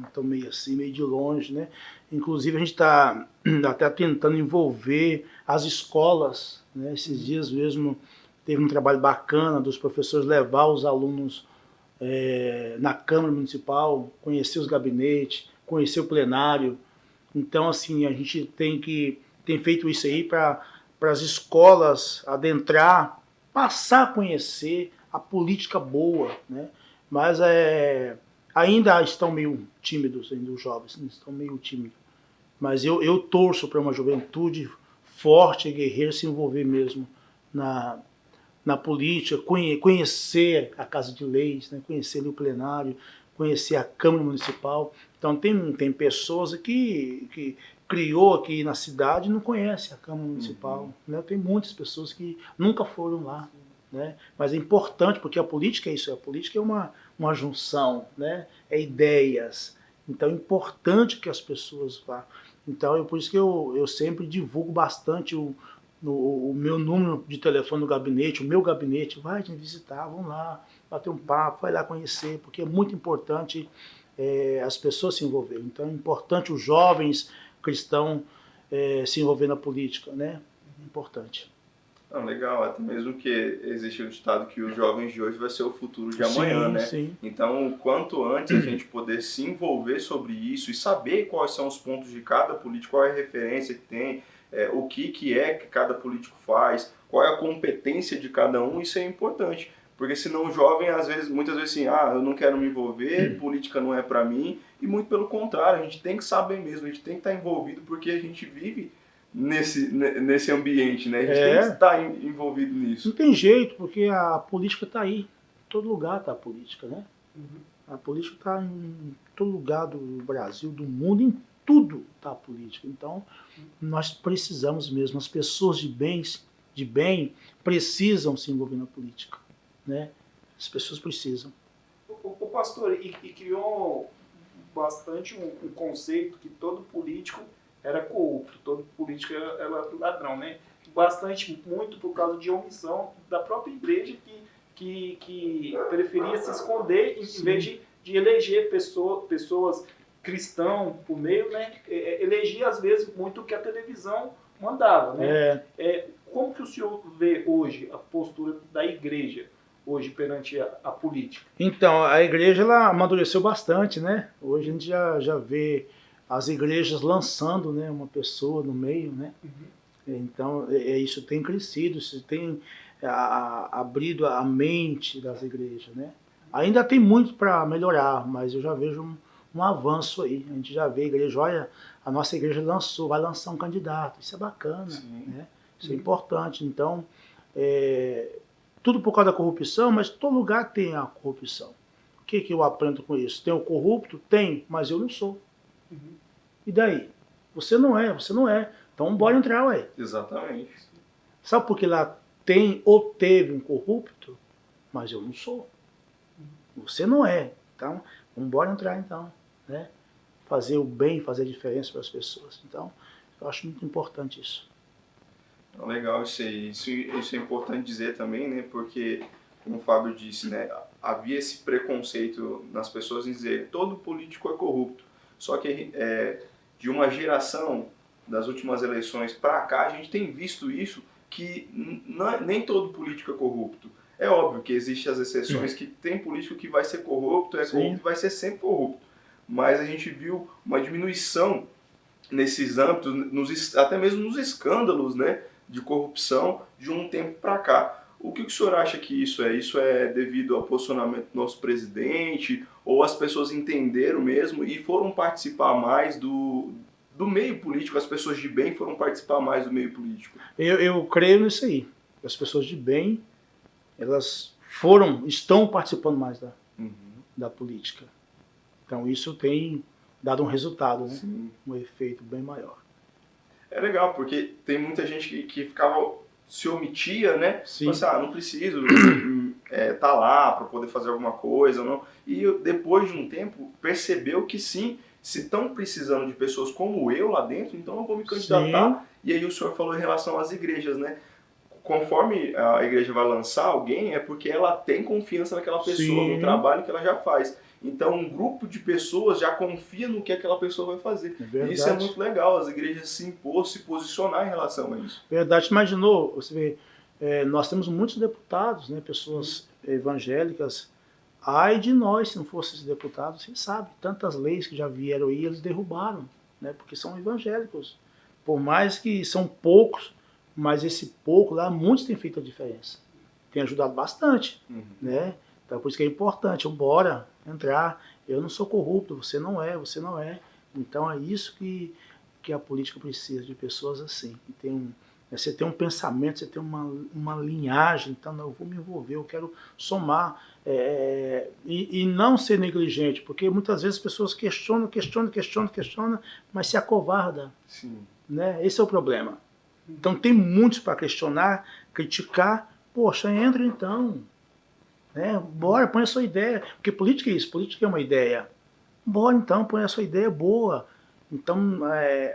estão meio assim, meio de longe, né? Inclusive a gente está até tentando envolver as escolas, né? Esses dias mesmo teve um trabalho bacana dos professores levar os alunos na Câmara Municipal, conhecer os gabinetes, conhecer o plenário. Então, assim, a gente tem feito isso aí para para as escolas adentrar, passar a conhecer a política boa, né? Mas ainda estão meio tímidos, ainda os jovens estão meio tímidos. Mas eu torço para uma juventude forte e guerreira se envolver mesmo na política, conhecer a Casa de Leis, né? Conhecer o plenário, conhecer a Câmara Municipal. Então tem pessoas que criou aqui na cidade e não conhecem a Câmara Municipal. Né? Tem muitas pessoas que nunca foram lá. Né? Mas é importante, porque a política é isso, a política é uma junção, né? É ideias. Então é importante que as pessoas vá. Então é por isso que eu sempre divulgo bastante o meu número de telefone no gabinete, o meu gabinete, vai te visitar, vamos lá, bater um papo, vai lá conhecer, porque é muito importante as pessoas se envolverem. Então é importante os jovens cristãos se envolver na política, né? É importante. Não, legal, até mesmo que existe o ditado que os jovens de hoje vai ser o futuro de amanhã, Sim, né? sim. Então, quanto antes a gente poder se envolver sobre isso e saber quais são os pontos de cada político, qual é a referência que tem, o que é que cada político faz, qual é a competência de cada um, isso é importante. Porque senão o jovem, muitas vezes assim, eu não quero me envolver, política não é para mim, e muito pelo contrário, a gente tem que saber mesmo, a gente tem que estar envolvido porque a gente vive nesse ambiente, né? A gente tem que estar envolvido nisso. Não tem jeito, porque a política está aí. Em todo lugar está a política, né? A política está em todo lugar do Brasil, do mundo, em tudo está a política. Então, nós precisamos mesmo, as pessoas de bem precisam se envolver na política, né? As pessoas precisam. O pastor, e criou bastante um conceito que todo político era corrupto, todo político era ladrão, né? Muito por causa de omissão da própria igreja que preferia se esconder em vez de eleger pessoas cristãs por meio, né? Elegia às vezes muito o que a televisão mandava, né? Como que o senhor vê hoje a postura da igreja hoje perante a política? Então, a igreja ela amadureceu bastante, né? Hoje a gente já vê as igrejas lançando, né, uma pessoa no meio, né? Então, isso tem crescido, isso tem abrido a mente das igrejas, né? Ainda tem muito para melhorar, mas eu já vejo um avanço aí. A gente já vê a igreja, olha, a nossa igreja vai lançar um candidato, isso é bacana, né? Isso é importante. Então, tudo por causa da corrupção, mas todo lugar tem a corrupção. O que eu aprendo com isso? Tem o corrupto? Tem, mas eu não sou. E daí? Você não é. Então bora entrar, ué. Exatamente. Sabe por que lá tem ou teve um corrupto? Mas eu não sou. Você não é. Então, vamos embora entrar então. Né? Fazer o bem, fazer a diferença para as pessoas. Então, eu acho muito importante isso. Legal isso aí. Isso é importante dizer também, né? Porque, como o Fábio disse, né? Havia esse preconceito nas pessoas em dizer que todo político é corrupto. Só que de uma geração das últimas eleições para cá, a gente tem visto isso, que nem todo político é corrupto. É óbvio que existem as exceções, que tem político que vai ser corrupto, corrupto e vai ser sempre corrupto. Mas a gente viu uma diminuição nesses âmbitos, até mesmo nos escândalos, né, de corrupção de um tempo para cá. O que o senhor acha que isso é? Isso é devido ao posicionamento do nosso presidente? Ou as pessoas entenderam mesmo e foram participar mais do meio político? As pessoas de bem foram participar mais do meio político? Eu creio nisso aí. As pessoas de bem, elas estão participando mais da política. Então isso tem dado um resultado, né? Um efeito bem maior. É legal, porque tem muita gente que se omitia, né? Sim. Assim, não preciso tá lá para poder fazer alguma coisa, não. E depois de um tempo percebeu que sim, se estão precisando de pessoas como eu lá dentro, então eu vou me candidatar. Sim. E aí o senhor falou em relação às igrejas, né? Conforme a igreja vai lançar alguém, é porque ela tem confiança naquela pessoa, no trabalho que ela já faz. Então um grupo de pessoas já confia no que aquela pessoa vai fazer. E isso é muito legal, as igrejas se posicionar em relação a isso. Verdade, imaginou, você vê, nós temos muitos deputados, né, pessoas evangélicas. Ai de nós se não fossem esses deputados, você sabe, tantas leis que já vieram aí, eles derrubaram, né, porque são evangélicos. Por mais que são poucos, mas esse pouco lá, muitos têm feito a diferença. Tem ajudado bastante, Uhum. né? Então, por isso que é importante, bora entrar. Eu não sou corrupto, você não é, você não é. Então, é isso que a política precisa, de pessoas assim, que tem você tem um pensamento, você tem uma linhagem, então não, eu vou me envolver, eu quero somar, e não ser negligente, porque muitas vezes as pessoas questionam, mas se acovarda, Sim. né? Esse é o problema. Então tem muitos para questionar, criticar, poxa, entra então, né? Bora, põe a sua ideia, porque política é isso, política é uma ideia. Bora então, põe a sua ideia boa. Então,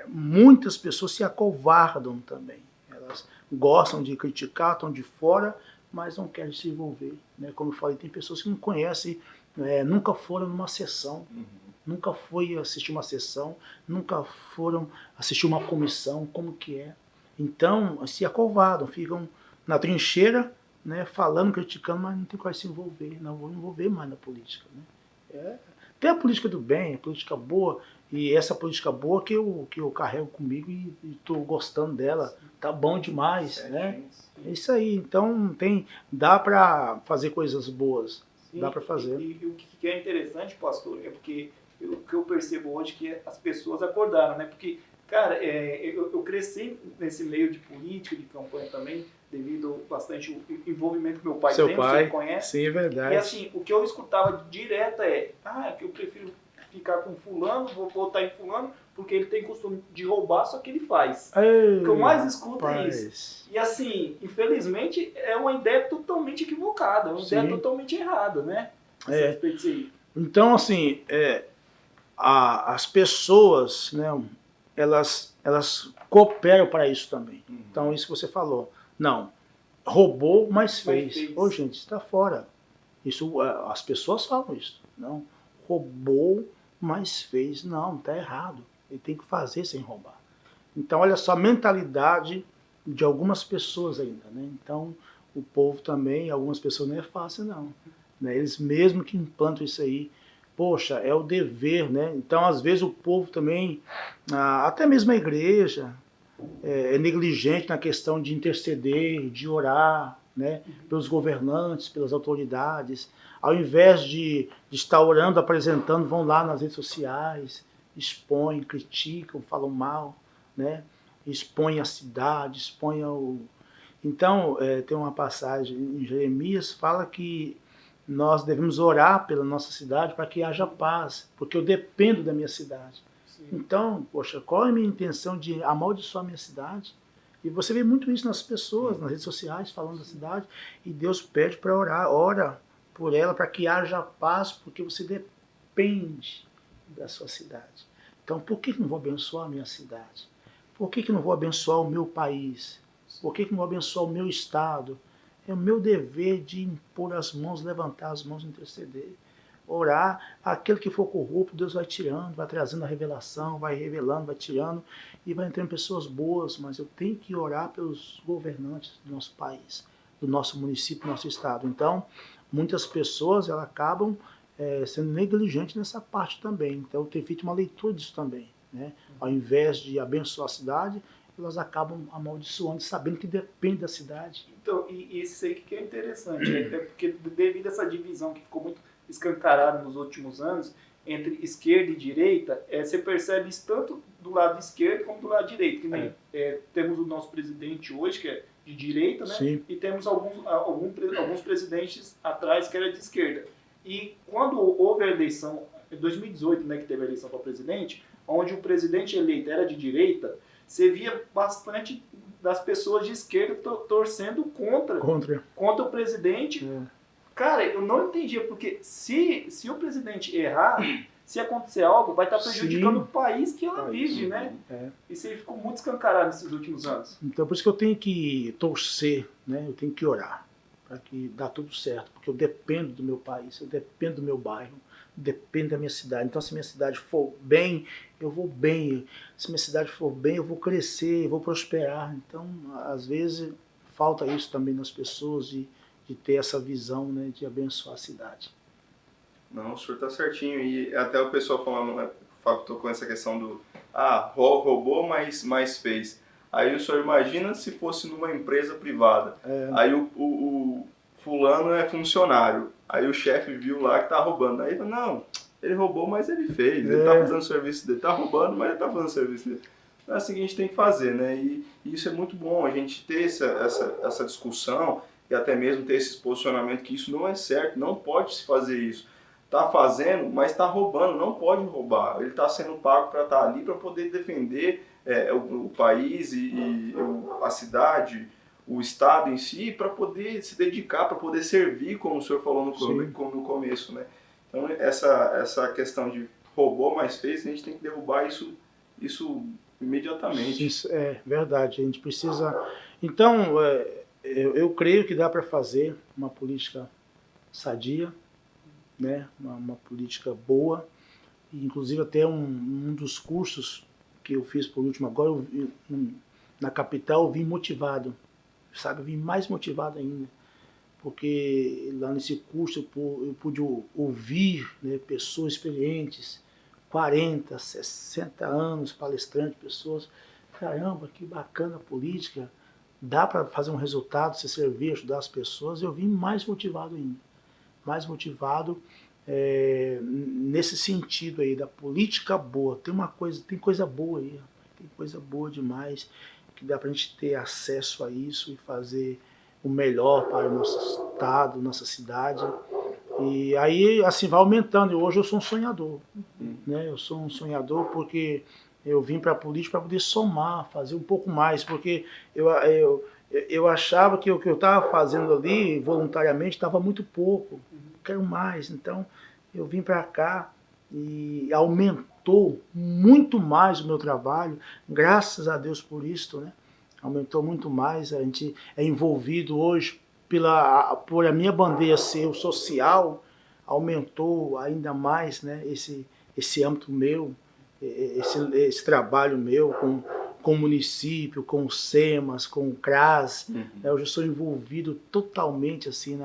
muitas pessoas se acovardam também. Elas gostam de criticar, estão de fora, mas não querem se envolver. Né? Como eu falei, tem pessoas que não conhecem, nunca foram numa sessão, nunca foi assistir uma sessão, nunca foram assistir uma comissão, como que é. Então, se acovardam, ficam na trincheira, né, falando, criticando, mas não tem quase se envolver. Não vou envolver mais na política. Né? Tem a política do bem, a política boa, e essa política boa que eu carrego comigo e estou gostando dela, tá bom demais, né? É isso aí, então dá para fazer coisas boas, Sim, dá para fazer. E o que é interessante, pastor, é porque o que eu percebo hoje é que as pessoas acordaram, né? Porque, cara, eu cresci nesse meio de política, de campanha também, devido bastante ao envolvimento que meu pai Seu tem, pai, você conhece. sim, é verdade. E assim, o que eu escutava direto que eu prefiro ficar com fulano, vou votar em fulano, porque ele tem costume de roubar, só que ele faz. Ei, o que eu mais escuto rapaz. é isso. E assim, infelizmente, é uma ideia totalmente equivocada, uma Sim. ideia totalmente errada, né? É. Respeito disso aí. Então, assim, as pessoas, né, elas cooperam para isso também. Então, isso que você falou. Não, roubou, mas fez. Ô, gente, está fora. Isso, as pessoas falam isso. Não, roubou, mas fez. Não, está errado. Ele tem que fazer sem roubar. Então, olha só a mentalidade de algumas pessoas ainda, né? Então, o povo também, algumas pessoas não é fácil, não. Né? Eles mesmo que implantam isso aí, poxa, é o dever, né? Então, às vezes, o povo também, até mesmo a igreja, é negligente na questão de interceder, de orar, né? Pelos governantes, pelas autoridades. Ao invés de estar orando, apresentando, vão lá nas redes sociais, expõem, criticam, falam mal, né? Expõem a cidade, expõem o... Então, tem uma passagem em Jeremias, fala que nós devemos orar pela nossa cidade para que haja paz, porque eu dependo da minha cidade. Sim. Então, poxa, qual é a minha intenção de amaldiçoar a minha cidade? E você vê muito isso nas pessoas, nas redes sociais, falando da cidade, e Deus pede para orar, ora por ela para que haja paz, porque você depende da sua cidade. Então, por que não vou abençoar a minha cidade? Por que não vou abençoar o meu país? Por que não vou abençoar o meu estado? É o meu dever de impor as mãos, levantar as mãos, interceder, orar. Aquele que for corrupto, Deus vai tirando, vai trazendo a revelação, vai revelando, vai tirando, e vai entrando pessoas boas, mas eu tenho que orar pelos governantes do nosso país, do nosso município, do nosso estado. Então, muitas pessoas elas acabam sendo negligentes nessa parte também. Então, eu tenho feito uma leitura disso também. Né? Ao invés de abençoar a cidade, elas acabam amaldiçoando, sabendo que depende da cidade. Então, e isso aí que é interessante, é porque devido a essa divisão que ficou muito escancarada nos últimos anos, entre esquerda e direita, você percebe isso tanto do lado esquerdo como do lado direito. Que nem, temos o nosso presidente hoje, que é de direita, né? Sim. E temos alguns presidentes atrás que era de esquerda. E quando houve a eleição, em 2018, né, que teve a eleição para presidente, onde o presidente eleito era de direita, você via bastante das pessoas de esquerda torcendo contra o presidente. Cara, eu não entendia, porque se o presidente errar, se acontecer algo, vai estar prejudicando o país que ela vive, né? Isso aí ficou muito escancarado nesses últimos anos. Então, por isso que eu tenho que torcer, né? Eu tenho que orar para que dá tudo certo, porque eu dependo do meu país, eu dependo do meu bairro, depende da minha cidade. Então, se minha cidade for bem, eu vou bem. Se minha cidade for bem, eu vou crescer, eu vou prosperar. Então, às vezes, falta isso também nas pessoas, de ter essa visão, né, de abençoar a cidade. Não, o senhor está certinho. E até o pessoal falando, né, o Fábio tocou nessa questão do roubou, mas fez. Aí o senhor imagina se fosse numa empresa privada. Aí o fulano é funcionário. Aí o chefe viu lá que tá roubando. Aí ele falou, não, ele roubou, mas ele fez. Ele tá fazendo o serviço dele. Tá roubando, mas ele tá fazendo o serviço dele. É assim que a gente tem que fazer, né? E isso é muito bom, a gente ter essa discussão e até mesmo ter esse posicionamento que isso não é certo, não pode se fazer isso. Tá fazendo, mas está roubando, não pode roubar. Ele está sendo pago para estar ali para poder defender o país e a cidade, o estado em si, para poder se dedicar, para poder servir, como o senhor falou no começo, né? Então essa questão de roubou, mas fez, a gente tem que derrubar isso imediatamente. Isso é verdade, a gente precisa... Então, eu creio que dá para fazer uma política sadia, né? Uma política boa, inclusive até um dos cursos que eu fiz por último agora, na capital, eu vim motivado, sabe? Eu vim mais motivado ainda, porque lá nesse curso eu pude ouvir, né, pessoas experientes, 40, 60 anos, palestrantes, pessoas, caramba, que bacana a política, dá para fazer um resultado, se servir, ajudar as pessoas. Eu vim mais motivado ainda, mais motivado nesse sentido aí da política boa. Tem coisa boa aí, tem coisa boa demais, que dá para a gente ter acesso a isso e fazer o melhor para o nosso estado, nossa cidade. E aí, assim, vai aumentando. E hoje eu sou um sonhador, né? Eu sou um sonhador porque eu vim para a política para poder somar, fazer um pouco mais, porque eu achava que o que eu estava fazendo ali, voluntariamente, estava muito pouco. Quero mais. Então, eu vim para cá e aumentou muito mais o meu trabalho, graças a Deus por isso, né? Aumentou muito mais. A gente é envolvido hoje por a minha bandeira ser o social, aumentou ainda mais, né, esse âmbito meu, esse trabalho meu com o município, com o SEMAS, com o CRAS. Eu já sou envolvido totalmente assim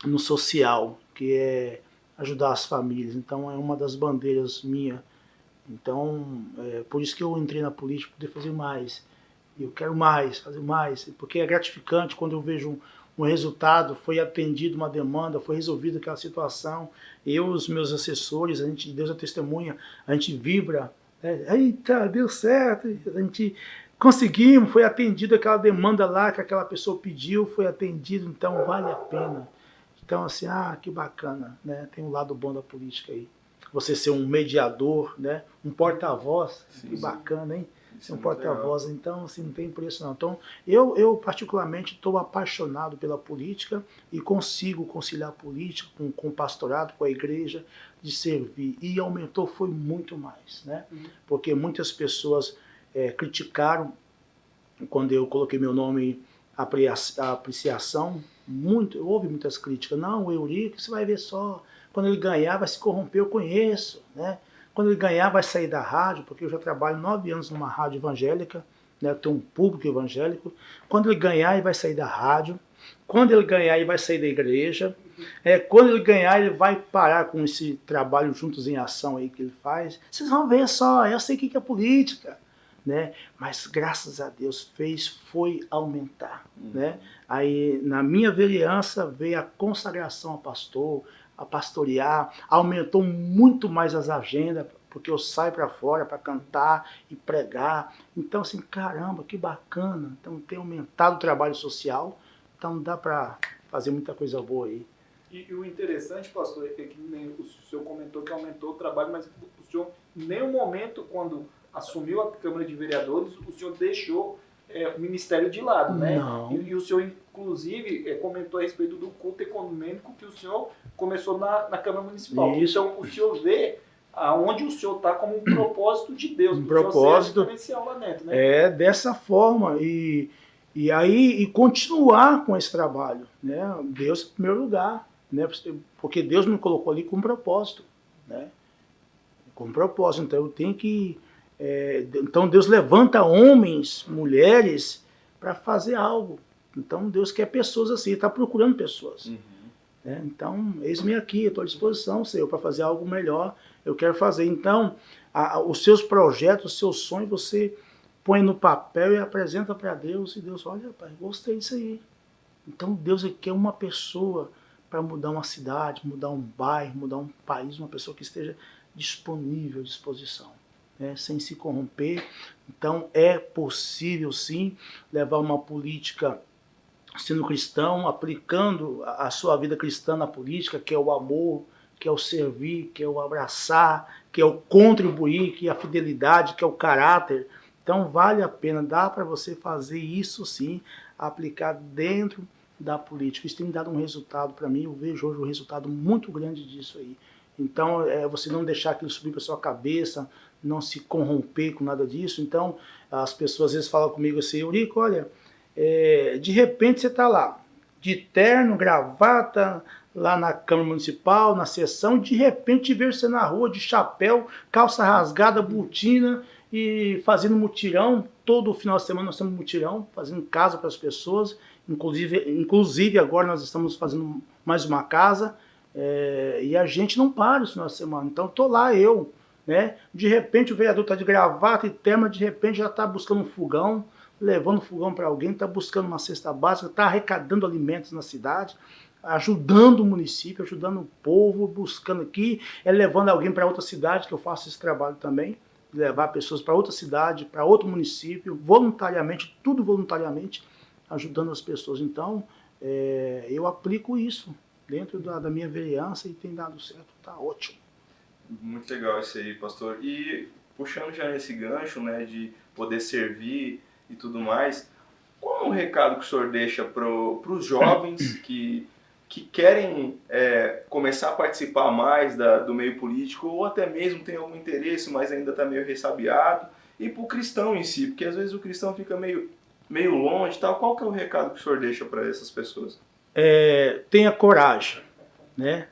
no social, que é ajudar as famílias. Então é uma das bandeiras minha. Então, por isso que eu entrei na política, para poder fazer mais. Eu quero mais, fazer mais, porque é gratificante quando eu vejo um resultado, foi atendido uma demanda, foi resolvida aquela situação. Eu, os meus assessores, Deus é testemunha, a gente vibra, eita, deu certo, a gente conseguimos, foi atendido aquela demanda lá que aquela pessoa pediu, foi atendido, então vale a pena. Então, assim, que bacana, né? Tem um lado bom da política aí. Você ser um mediador, né? Um porta-voz, que bacana, hein? Ser um porta-voz, então, assim, não tem preço não. Então, eu particularmente estou apaixonado pela política e consigo conciliar a política com o pastorado, com a igreja, de servir. E aumentou, foi muito mais, né? Porque muitas pessoas criticaram quando eu coloquei meu nome à apreciação. Houve muitas críticas. Não, o Eurico, você vai ver só, quando ele ganhar vai se corromper, eu conheço, né? Quando ele ganhar vai sair da rádio, porque eu já trabalho 9 anos numa rádio evangélica, né? Eu tenho um público evangélico. Quando ele ganhar ele vai sair da rádio, quando ele ganhar ele vai sair da igreja, quando ele ganhar ele vai parar com esse trabalho Juntos em Ação aí que ele faz. Vocês vão ver só, eu sei o que é política, né? Mas graças a Deus foi aumentar, né? Aí na minha vereança veio a consagração ao pastor, a pastorear, aumentou muito mais as agendas, porque eu saio para fora para cantar e pregar. Então, assim, caramba, que bacana. Então, tem aumentado o trabalho social, então dá para fazer muita coisa boa aí. E o interessante, pastor, é que o senhor comentou que aumentou o trabalho, mas o senhor, em nenhum momento, quando assumiu a Câmara de Vereadores, o senhor deixou o ministério de lado, né? Não. E o senhor, inclusive, comentou a respeito do culto econômico que o senhor começou na Câmara Municipal. Isso. Então, o senhor vê aonde o senhor está como um propósito de Deus. Um propósito. Diferencial lá dentro, né? Dessa forma. E continuar com esse trabalho, né? Deus em primeiro lugar, né? Porque Deus me colocou ali com um propósito, né? Com um propósito. Então, eu tenho que... então Deus levanta homens, mulheres para fazer algo. Então Deus quer pessoas assim, está procurando pessoas. Né? Então eis-me aqui, estou à disposição, Senhor, para fazer algo melhor. Eu quero fazer. Então os seus projetos, os seus sonhos, você põe no papel e apresenta para Deus, e Deus, olha, pai, gostei disso aí. Então Deus quer uma pessoa para mudar uma cidade, mudar um bairro, mudar um país, uma pessoa que esteja disponível, à disposição, né, sem se corromper. Então é possível sim levar uma política sendo cristão, aplicando a sua vida cristã na política, que é o amor, que é o servir, que é o abraçar, que é o contribuir, que é a fidelidade, que é o caráter. Então vale a pena, dá para você fazer isso sim, aplicar dentro da política. Isso tem dado um resultado para mim, eu vejo hoje um resultado muito grande disso aí. Então você não deixar aquilo subir para sua cabeça, não se corromper com nada disso. Então as pessoas às vezes falam comigo assim, Eurico, olha, de repente você está lá, de terno, gravata, lá na Câmara Municipal, na sessão, de repente ver você na rua de chapéu, calça rasgada, botina, e fazendo mutirão. Todo final de semana nós temos mutirão, fazendo casa para as pessoas, inclusive agora nós estamos fazendo mais uma casa, e a gente não para os finais de semana. Então estou lá eu, né? De repente o vereador está de gravata e terno, de repente já está buscando um fogão, levando fogão para alguém, está buscando uma cesta básica, está arrecadando alimentos na cidade, ajudando o município, ajudando o povo, buscando aqui, levando alguém para outra cidade, que eu faço esse trabalho também, levar pessoas para outra cidade, para outro município, voluntariamente, tudo voluntariamente, ajudando as pessoas. Então, eu aplico isso dentro da minha vereança e tem dado certo, está ótimo. Muito legal isso aí, pastor. E puxando já nesse gancho, né, de poder servir e tudo mais, qual é o recado que o senhor deixa para os jovens que querem começar a participar mais do meio político, ou até mesmo tem algum interesse, mas ainda está meio ressabiado, e para o cristão em si, porque às vezes o cristão fica meio longe, tal. Qual que é o recado que o senhor deixa para essas pessoas? Tenha coragem, né?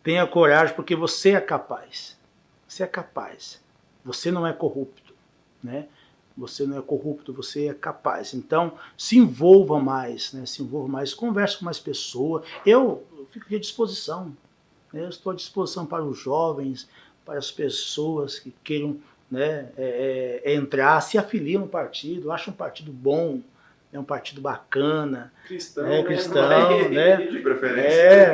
Tenha coragem, porque você é capaz. Você é capaz. Você não é corrupto, né? Você não é corrupto, você é capaz. Então, se envolva mais, né? Se envolva mais, converse com mais pessoas. Eu fico aqui à disposição, né? Eu estou à disposição para os jovens, para as pessoas que queiram, né, entrar, se afiliar no partido, acha um partido bom, é um partido bacana, Cristão, cristão, né? De preferência.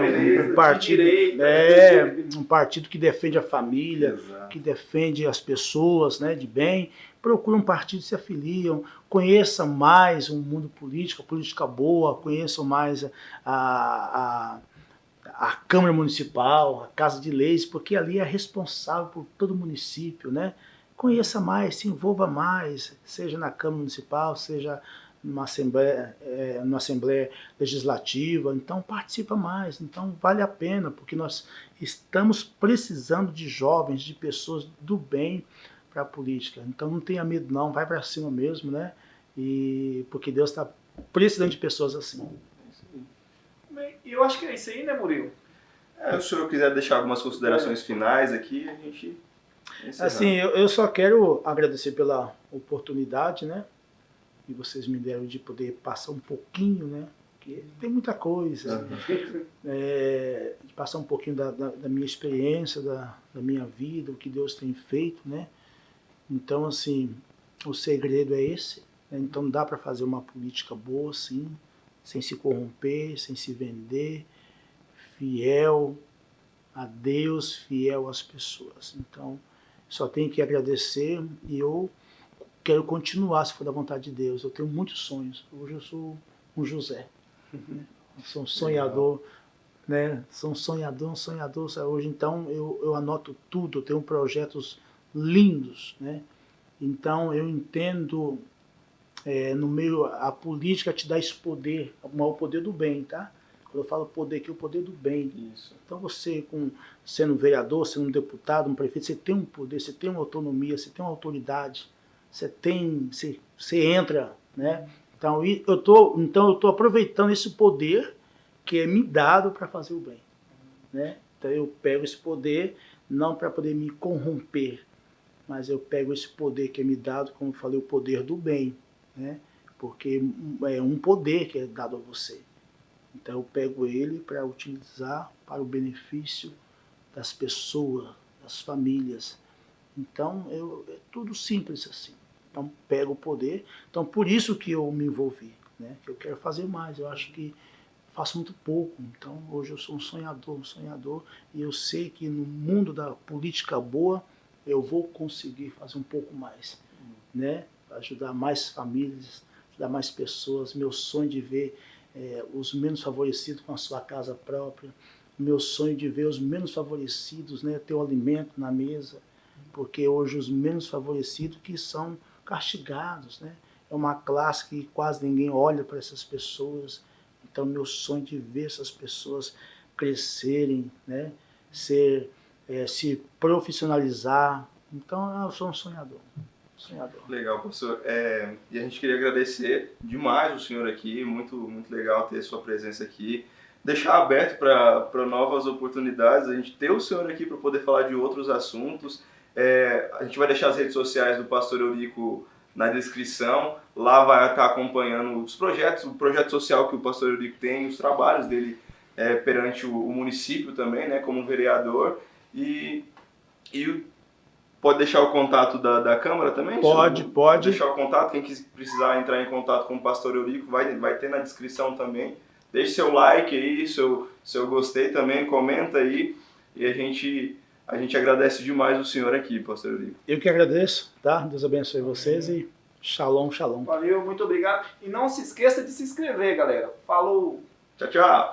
Um partido que defende a família, Exato. que defende as pessoas, né, de bem. Procura um partido, se afiliam, conheça mais o mundo político, a política boa, conheçam mais a Câmara Municipal, a Casa de Leis, porque ali é responsável por todo o município, né? Conheça mais, se envolva mais, seja na Câmara Municipal, seja numa Assembleia Legislativa, então participa mais, então vale a pena, porque nós estamos precisando de jovens, de pessoas do bem para a política, então não tenha medo não, vai para cima mesmo, né? E porque Deus está precisando de pessoas assim. E eu acho que é isso aí, né, Murilo? Se o senhor quiser deixar algumas considerações finais aqui, a gente encerrar. Assim, eu só quero agradecer pela oportunidade, né? Que vocês me deram de poder passar um pouquinho, né? Porque tem muita coisa. De passar um pouquinho da minha experiência, da minha vida, o que Deus tem feito, né? Então, assim, o segredo é esse. Né? Então dá para fazer uma política boa, sim, sem se corromper, sem se vender, fiel a Deus, fiel às pessoas. Então, só tenho que agradecer e eu quero continuar, se for da vontade de Deus. Eu tenho muitos sonhos. Hoje eu sou um José. Né? Eu sou um sonhador, né? Sou um sonhador hoje. Então eu anoto tudo, eu tenho projetos lindos, né? Então eu entendo, no meio, a política te dá esse poder, o poder do bem, tá? Quando eu falo poder aqui, é o poder do bem. Isso. Então você, sendo um vereador, sendo um deputado, um prefeito, você tem um poder, você tem uma autonomia, você tem uma autoridade, você entra, né? Então eu tô aproveitando esse poder que é me dado para fazer o bem, né? Então eu pego esse poder não para poder me corromper, mas eu pego esse poder que é me dado, como eu falei, o poder do bem, né? Porque é um poder que é dado a você. Então eu pego ele para utilizar para o benefício das pessoas, das famílias. Então é tudo simples assim. Então pega o poder. Então por isso que eu me envolvi, né? Eu quero fazer mais. Eu acho que faço muito pouco. Então hoje eu sou um sonhador, e eu sei que no mundo da política boa eu vou conseguir fazer um pouco mais, né? Ajudar mais famílias, ajudar mais pessoas. Meu sonho de ver os menos favorecidos com a sua casa própria. Meu sonho de ver os menos favorecidos, né, ter o alimento na mesa, porque hoje os menos favorecidos que são castigados, né? É uma classe que quase ninguém olha para essas pessoas. Então meu sonho de ver essas pessoas crescerem, né, se profissionalizar. Então eu sou um sonhador. Legal, professor. E a gente queria agradecer demais o senhor aqui, muito, muito legal ter sua presença aqui. Deixar aberto para novas oportunidades, a gente ter o senhor aqui para poder falar de outros assuntos. A gente vai deixar as redes sociais do Pastor Eurico na descrição. Lá vai estar acompanhando os projetos, o projeto social que o Pastor Eurico tem, os trabalhos dele perante o município também, né, como vereador. E pode deixar o contato da Câmara também? Pode. Deixar o contato, quem precisar entrar em contato com o Pastor Eurico vai ter na descrição também. Deixe seu like aí, seu gostei também, comenta aí. E a gente agradece demais o senhor aqui, Pastor Eurico. Eu que agradeço, tá? Deus abençoe vocês e shalom, shalom. Valeu, muito obrigado. E não se esqueça de se inscrever, galera. Falou! Tchau, tchau!